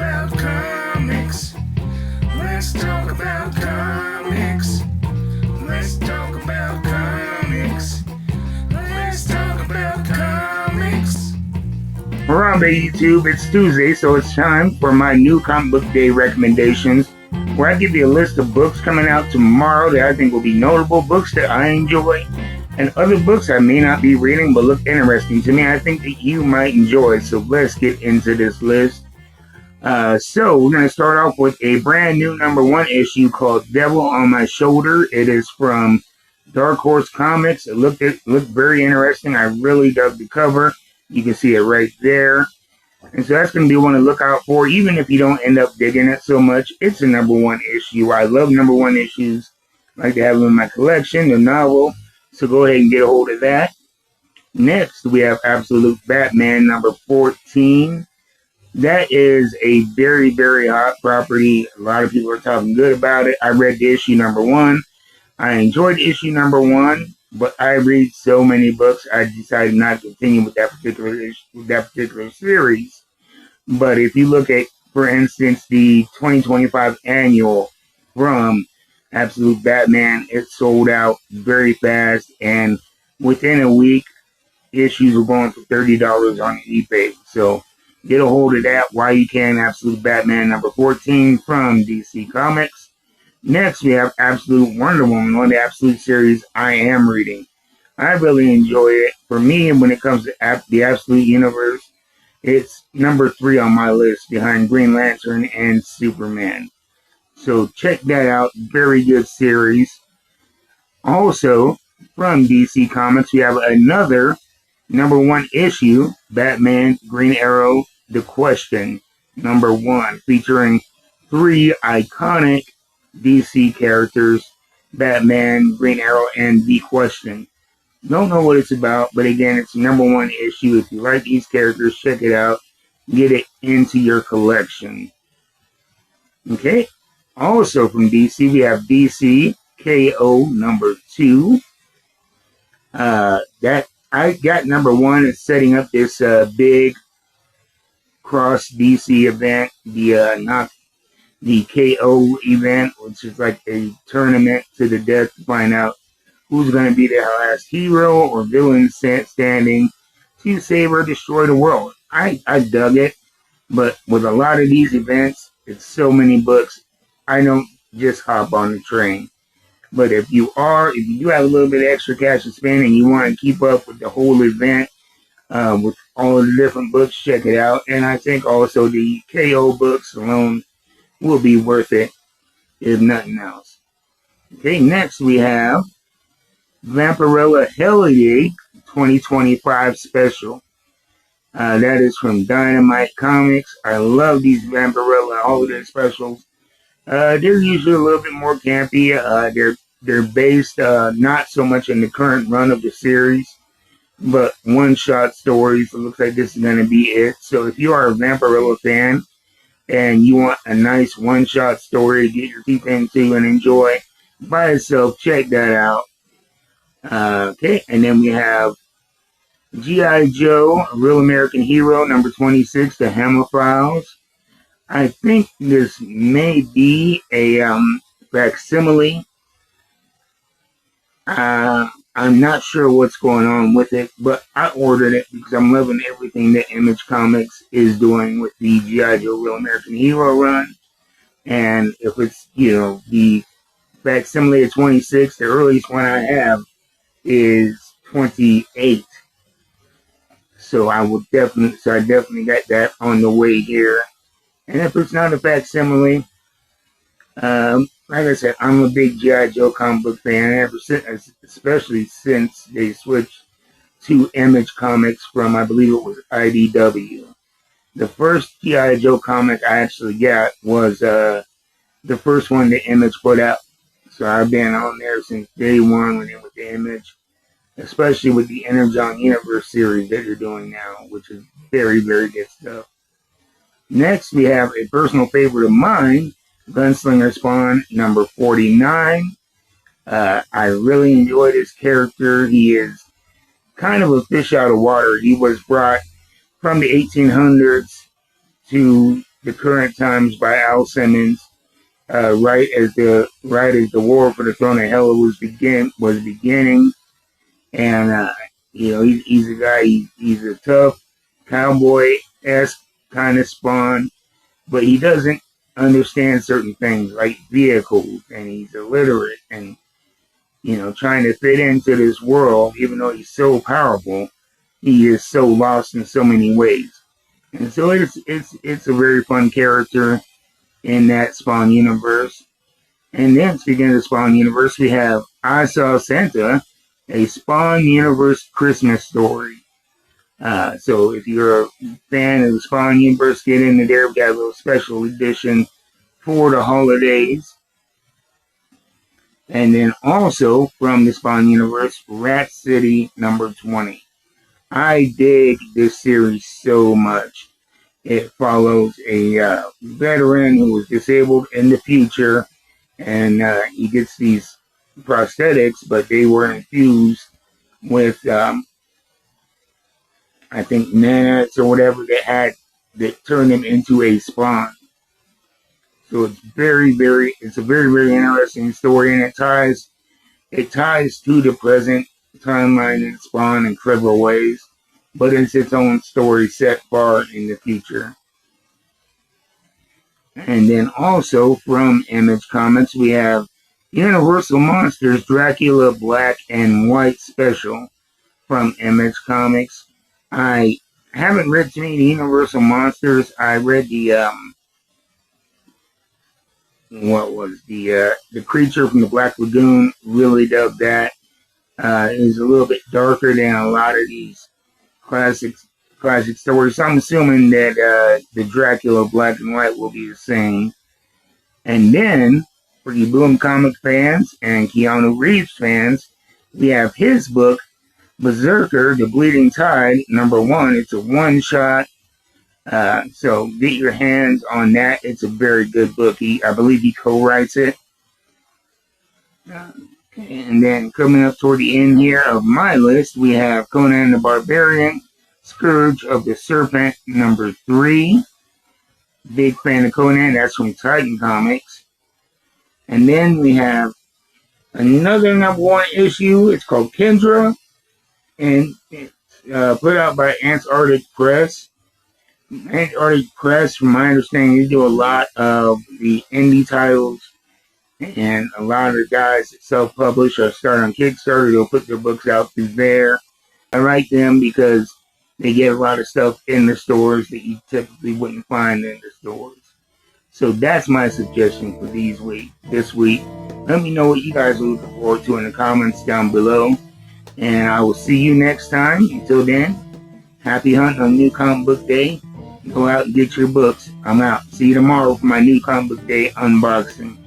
about comics. Let's talk about comics. Let's talk about comics. Let's talk about comics. Alright, YouTube, it's Tuesday, so it's time for my new comic book day recommendations, where I give you a list of books coming out tomorrow that I think will be notable, books that I enjoy, and other books I may not be reading but look interesting to me. I think that you might enjoy, so let's get into this list. So we're going to start off with a brand new #1 issue called Devil on My Shoulder. It is from Dark Horse Comics. It looked very interesting. I really dug the cover. You can see it right there. And so that's going to be one to look out for, even if you don't end up digging it so much. It's a #1 issue. I love #1 issues. I like to have them in my collection, the novel. So go ahead and get a hold of that. Next, we have Absolute Batman #14. That is a very, very hot property. A lot of people are talking good about it. I read the issue #1. I enjoyed issue #1, but I read so many books, I decided not to continue with that particular series. But if you look at, for instance, the 2025 annual from Absolute Batman, it sold out very fast, and within a week, issues were going for $30 on eBay. So get a hold of that while you can. Absolute Batman #14 from DC Comics. Next, we have Absolute Wonder Woman, one of the Absolute series I am reading. I really enjoy it. For me, when it comes to the Absolute Universe, it's #3 on my list behind Green Lantern and Superman. So check that out. Very good series. Also, from DC Comics, we have another #1 issue, Batman Green Arrow, The Question, #1, featuring 3 iconic DC characters, Batman, Green Arrow, and The Question. Don't know what it's about, but again, it's #1 issue. If you like these characters, check it out. Get it into your collection. Okay. Also from DC, we have DC KO #2. That I got #1 is setting up this big cross DC event, the KO event, which is like a tournament to the death to find out who's going to be the last hero or villain standing to save or destroy the world. I dug it, but with a lot of these events, it's so many books, I don't just hop on the train. But if you do have a little bit of extra cash to spend and you want to keep up with the whole event, with all of the different books, check it out. And I think also the KO books alone will be worth it, if nothing else. Okay, next we have Vampirella Holiday 2025 special. That is from Dynamite Comics. I love these Vampirella Holiday specials. They're usually a little bit more campy. They're based not so much in the current run of the series, but one-shot stories. It looks like this is going to be it. So if you are a Vampirella fan and you want a nice one-shot story to get your teeth into and enjoy by itself, check that out. Okay, and then we have G.I. Joe, A Real American Hero, #26, The Hammer Files. I think this may be a facsimile. I'm not sure what's going on with it, but I ordered it because I'm loving everything that Image Comics is doing with the G.I. Joe Real American Hero run. And if it's, the facsimile of 26, the earliest one I have is 28. So I definitely got that on the way here. And if it's not a facsimile, like I said, I'm a big G.I. Joe comic book fan, especially since they switched to Image Comics from, I believe it was IDW. The first G.I. Joe comic I actually got was the first one that Image put out. So I've been on there since day one when it was the Image, especially with the Energon Universe series that they're doing now, which is very, very good stuff. Next, we have a personal favorite of mine, Gunslinger Spawn #49. I really enjoy this character. He is kind of a fish out of water. He was brought from the 1800s to The Current Times by Al Simmons. Right as the war for the throne of hell was beginning, and he's a guy. He's a tough cowboy-esque kind of Spawn, but he doesn't understand certain things like vehicles, and he's illiterate, and trying to fit into this world, even though he's so powerful, he is so lost in so many ways. And so it's a very fun character in that Spawn universe. And then, speaking of the Spawn universe, we have I Saw Santa, a Spawn universe Christmas story. So if you're a fan of the Spawn universe, get into there. We got a little special edition for the holidays. And then also from the Spawn universe, Rat City number 20. I dig this series so much. It follows a veteran who was disabled in the future, and he gets these prosthetics, but they were infused with, I think, nanites or whatever that turned him into a Spawn. So it's a very, very interesting story, and it ties to the present timeline in Spawn in clever ways, but it's its own story set far in the future. And then also from Image Comics, we have Universal Monsters Dracula Black and White Special from Image Comics. I haven't read too many Universal Monsters. I read the the Creature from the Black Lagoon. Really dug that. It was a little bit darker than a lot of these classic stories. So I'm assuming that the Dracula Black and White will be the same. And then, for you Boom comic fans and Keanu Reeves fans, we have his book, Berserker, The Bleeding Tide, #1. It's a one-shot. So get your hands on that. It's a very good book. I believe he co-writes it. And then coming up toward the end here of my list, we have Conan the Barbarian, Scourge of the Serpent, #3. Big fan of Conan. That's from Titan Comics. And then we have another #1 issue. It's called Kendra, and it's put out by Antarctic Press. Antarctic Press, from my understanding, they do a lot of the indie titles, and a lot of the guys that self-publish or start on Kickstarter, they'll put their books out through there. I like them because they get a lot of stuff in the stores that you typically wouldn't find in the stores. So that's my suggestion for this week. Let me know what you guys are looking forward to in the comments down below. And I will see you next time. Until then, happy hunting on New Comic Book Day. Go out and get your books. I'm out. See you tomorrow for my New Comic Book Day unboxing.